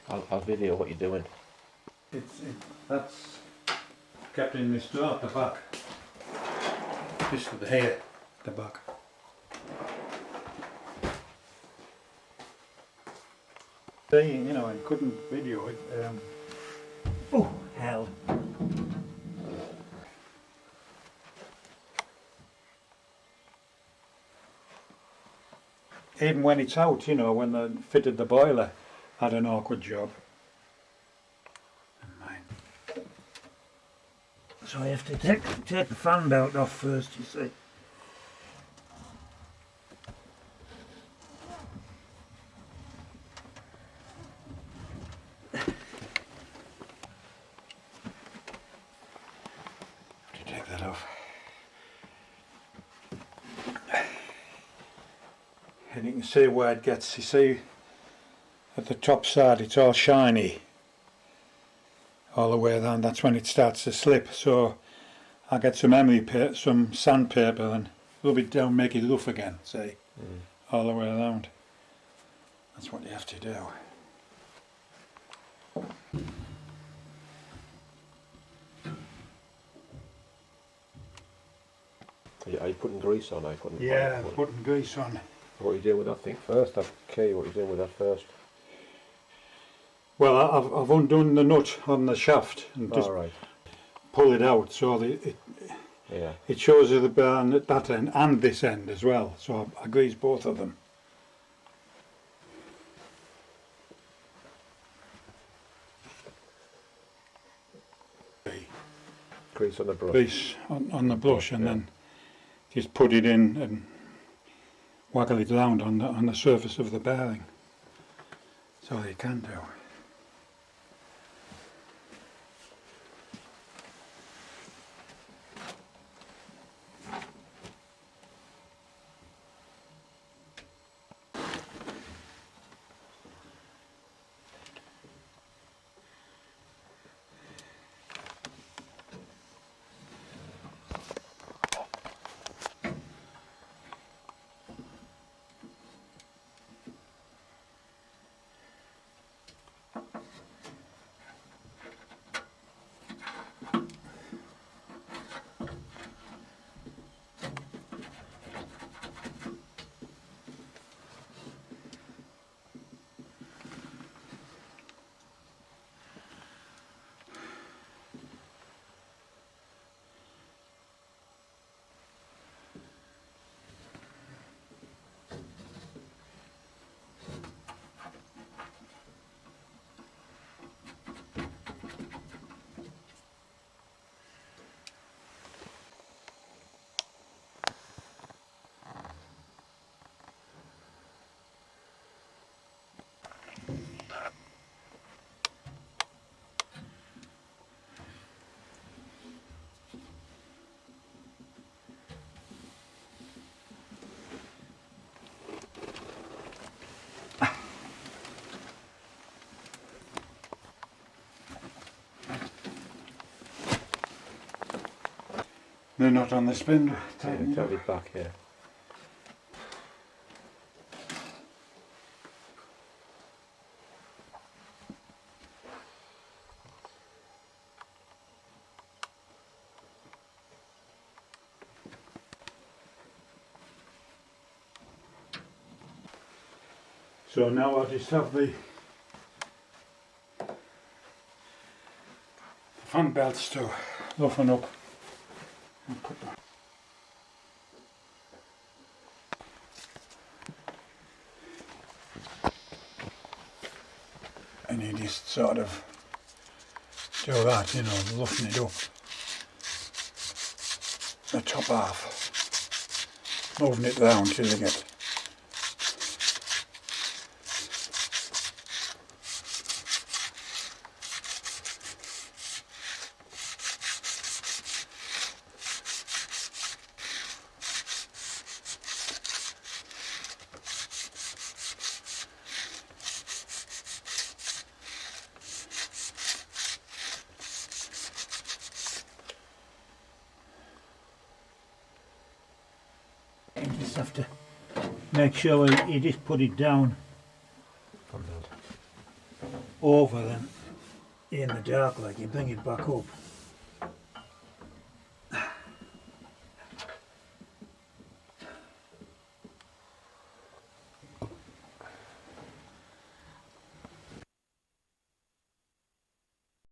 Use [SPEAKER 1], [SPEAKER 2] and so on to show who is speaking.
[SPEAKER 1] I'll video what you're doing.
[SPEAKER 2] That's kept in this drawer at the back. Just with the hair at the back. You know, I couldn't video it.
[SPEAKER 3] Oh, hell.
[SPEAKER 2] Even when it's out, you know, when they fitted the boiler, I had an awkward job.
[SPEAKER 3] So I have to take the fan belt off first, you see.
[SPEAKER 2] Take that off. And you can see where it gets, you see at the top side it's all shiny all the way down. That's when it starts to slip, so I get some some sandpaper and rub it down, make it rough again, see, all the way around. That's what you have to do.
[SPEAKER 1] Are you putting grease on?
[SPEAKER 2] Yeah, putting grease on.
[SPEAKER 1] What are you doing with that thing first? Okay, what are you doing with that first?
[SPEAKER 2] Well, I've undone the nut on the shaft and just pull it out so it shows you the burn at that end and this end as well. So I grease both of them.
[SPEAKER 1] Grease on the brush.
[SPEAKER 2] Grease on the brush, and then just put it in and waggle it around on the surface of the bearing. That's all you can do. No, not on the spindle.
[SPEAKER 1] Turn it back here.
[SPEAKER 2] So now I'll just have the fan belts to roughen up. And put them. And you just sort of do that, you know, roughen it up. The top half. Moving it down till you get
[SPEAKER 3] You just have to make sure you just put it down. over then in the dark, like you bring it back up